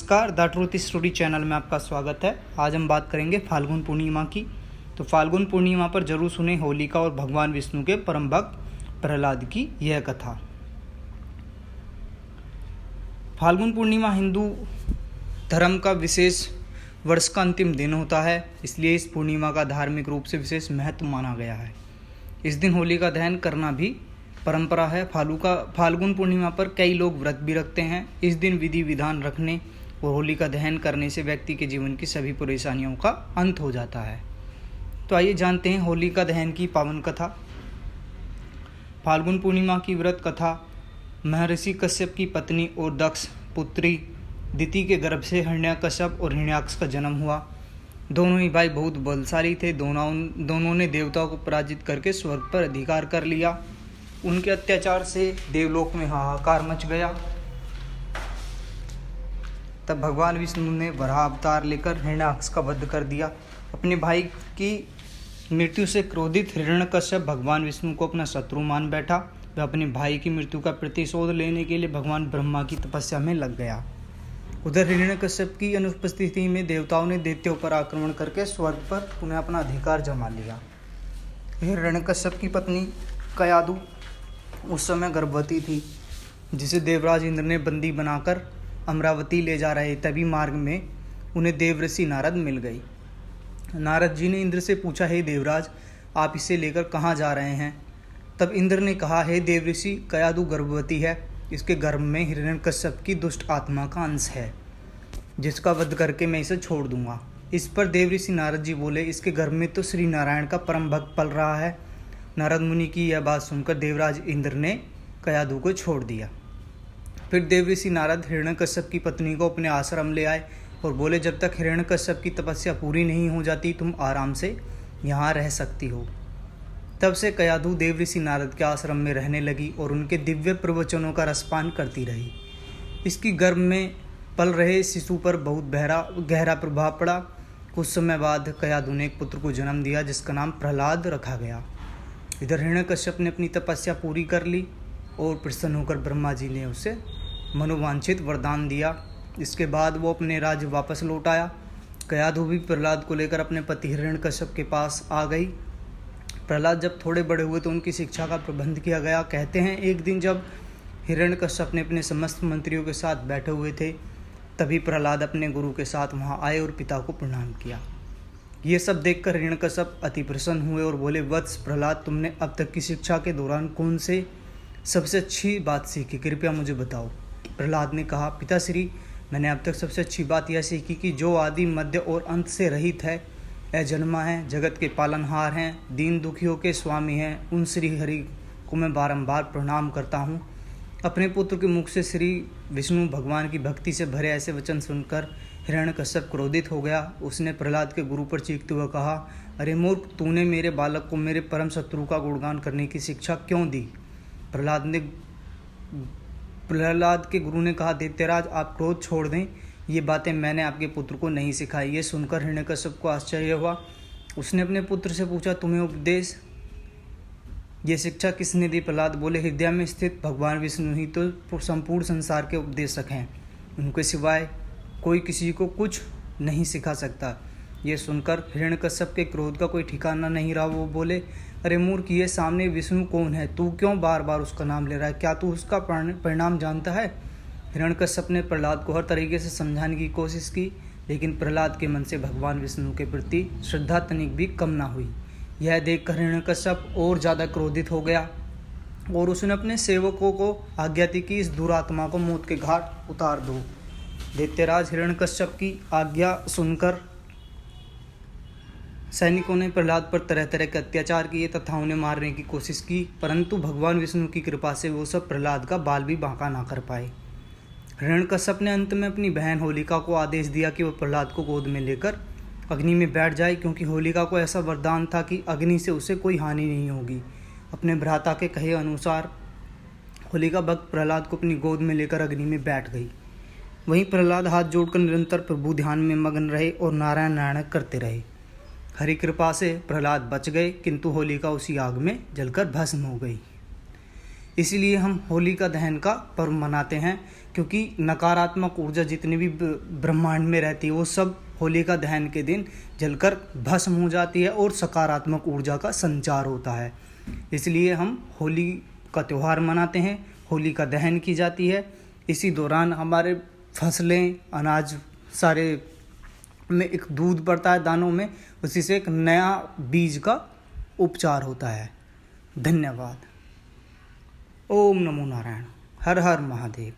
नमस्कार, the truth story channel में आपका स्वागत है। आज हम बात करेंगे फाल्गुन पूर्णिमा की। तो फाल्गुन पूर्णिमा पर जरूर सुने होलिका और भगवान विष्णु के परम भक्त प्रहलाद की यह कथा। फाल्गुन पूर्णिमा हिंदू धर्म का विशेष वर्ष का अंतिम दिन होता है, इसलिए इस पूर्णिमा का धार्मिक रूप से विशेष महत्व माना गया है। इस दिन होली का दहन करना भी परंपरा है। फाल्गुन पूर्णिमा पर कई लोग व्रत भी रखते हैं। इस दिन विधि विधान रखने और होली का दहन करने से व्यक्ति के जीवन की सभी परेशानियों का अंत हो जाता है। तो आइए जानते हैं होली का दहन की पावन कथा। फाल्गुन पूर्णिमा की व्रत कथा। महर्षि कश्यप की पत्नी और दक्ष पुत्री दिति के गर्भ से हिरण्यकश्यप और हिरण्याक्ष का जन्म हुआ। दोनों ही भाई बहुत बलशाली थे। दोनों ने देवताओं को पराजित करके स्वर्ग पर अधिकार कर लिया। उनके अत्याचार से देवलोक में हाहाकार मच गया। तब भगवान विष्णु ने वराह अवतार लेकर हिरण्याक्ष का वध कर दिया। अपने भाई की मृत्यु से क्रोधित हिरण्यकश्यप भगवान विष्णु को अपना शत्रु मान बैठा। वह अपने भाई की मृत्यु का प्रतिशोध लेने के लिए भगवान ब्रह्मा की तपस्या में लग गया। उधर हिरण्यकश्यप की अनुपस्थिति में देवताओं ने दैत्यों पर आक्रमण करके स्वर्ग पर पुनः अपना अधिकार जमा लिया। हिरण्यकश्यप की पत्नी कयादु उस समय गर्भवती थी, जिसे देवराज इंद्र ने बंदी बनाकर अमरावती ले जा रहे। तभी मार्ग में उन्हें देवऋषि नारद मिल गई। नारद जी ने इंद्र से पूछा, हे देवराज, आप इसे लेकर कहाँ जा रहे हैं? तब इंद्र ने कहा, हे देवऋषि, कयादु गर्भवती है। इसके गर्भ में हिरण्यकश्यप की दुष्ट आत्मा का अंश है, जिसका वध करके मैं इसे छोड़ दूंगा। इस पर देवऋषि नारद जी बोले, इसके गर्भ में तो श्री नारायण का परम भक्त पल रहा है। नारद मुनि की यह बात सुनकर देवराज इंद्र ने कयादु को छोड़ दिया। फिर देवऋषि नारद हिरण्यकश्यप की पत्नी को अपने आश्रम ले आए और बोले, जब तक हिरण्यकश्यप की तपस्या पूरी नहीं हो जाती तुम आराम से यहाँ रह सकती हो। तब से कयादु देवऋषि नारद के आश्रम में रहने लगी और उनके दिव्य प्रवचनों का रसपान करती रही। इसकी गर्भ में पल रहे शिशु पर बहुत गहरा प्रभाव पड़ा। कुछ समय बाद कयादु ने एक पुत्र को जन्म दिया, जिसका नाम प्रहलाद रखा गया। इधर हिरण्यकश्यप ने अपनी तपस्या पूरी कर ली और प्रसन्न होकर ब्रह्मा जी ने उसे मनोवांछित वरदान दिया। इसके बाद वो अपने राज्य वापस लौट आया। कयादु भी प्रहलाद को लेकर अपने पति हिरण्यकश्यप के पास आ गई। प्रहलाद जब थोड़े बड़े हुए तो उनकी शिक्षा का प्रबंध किया गया। कहते हैं, एक दिन जब हिरण्यकश्यप ने अपने समस्त मंत्रियों के साथ बैठे हुए थे, तभी प्रहलाद अपने गुरु के साथ वहाँ आए और पिता को प्रणाम किया। ये सब देखकर हिरण्यकश्यप अति प्रसन्न हुए और बोले, वत्स प्रहलाद, तुमने अब तक की शिक्षा के दौरान कौन से सबसे अच्छी बात सीखी? कृपया मुझे बताओ। प्रहलाद ने कहा, पिताश्री, मैंने अब तक सबसे अच्छी बात यह सीखी कि जो आदि मध्य और अंत से रहित है, अजन्मा है, जगत के पालनहार हैं, दीन दुखियों के स्वामी हैं, उन श्री हरि को मैं बारंबार प्रणाम करता हूँ। अपने पुत्र के मुख से श्री विष्णु भगवान की भक्ति से भरे ऐसे वचन सुनकर हिरण्यकश्यप क्रोधित हो गया। उसने प्रहलाद के गुरु पर चीखते हुए कहा, अरे मूर्ख, तूने मेरे बालक को मेरे परम शत्रु का गुणगान करने की शिक्षा क्यों दी? प्रहलाद के गुरु ने कहा, दैत्यराज, आप क्रोध छोड़ दें, ये बातें मैंने आपके पुत्र को नहीं सिखाई। ये सुनकर हिरण्यकश्यप को आश्चर्य हुआ। उसने अपने पुत्र से पूछा, तुम्हें उपदेश ये शिक्षा किसने दी? प्रहलाद बोले, हृदय में स्थित भगवान विष्णु ही तो संपूर्ण संसार के उपदेशक हैं। उनके सिवाय कोई किसी को कुछ नहीं सिखा सकता। ये सुनकर हिरण्यकश्यप के क्रोध का कोई ठिकाना नहीं रहा। वो बोले, अरे मूर्ख, ये सामने विष्णु कौन है? तू क्यों बार बार उसका नाम ले रहा है? क्या तू उसका परिणाम जानता है? हिरण्यकश्यप ने प्रहलाद को हर तरीके से समझाने की कोशिश की, लेकिन प्रहलाद के मन से भगवान विष्णु के प्रति श्रद्धा तनिक भी कम ना हुई। यह देखकर हिरण्यकश्यप और ज़्यादा क्रोधित हो गया और उसने अपने सेवकों को आज्ञा दी कि इस दुरात्मा को मौत के घाट उतार दो। दैत्यराज हिरण्यकश्यप की आज्ञा सुनकर सैनिकों ने प्रहलाद पर तरह तरह के अत्याचार किए तथा उन्हें मारने की कोशिश की, परंतु भगवान विष्णु की कृपा से वो सब प्रहलाद का बाल भी बांका ना कर पाए। हिरण्यकश्यप ने अंत में अपनी बहन होलिका को आदेश दिया कि वह प्रहलाद को गोद में लेकर अग्नि में बैठ जाए, क्योंकि होलिका को ऐसा वरदान था कि अग्नि से उसे कोई हानि नहीं होगी। अपने भ्राता के कहे अनुसार होलिका भक्त प्रहलाद को अपनी गोद में लेकर अग्नि में बैठ गई। वहीं प्रहलाद हाथ जोड़कर निरंतर प्रभु ध्यान में मग्न रहे और नारायण नारायण करते रहे। हरि कृपा से प्रहलाद बच गए, किंतु होलिका उसी आग में जलकर भस्म हो गई। इसीलिए हम होलिका दहन का पर्व मनाते हैं, क्योंकि नकारात्मक ऊर्जा जितनी भी ब्रह्मांड में रहती है वो सब होलिका दहन के दिन जलकर भस्म हो जाती है और सकारात्मक ऊर्जा का संचार होता है। इसलिए हम होली का त्यौहार मनाते हैं, होलिका दहन की जाती है। इसी दौरान हमारे फसलें, अनाज सारे में एक दूध पड़ता है दानों में, उसी से एक नया बीज का उपचार होता है। धन्यवाद। ओम नमो नारायण। हर हर महादेव।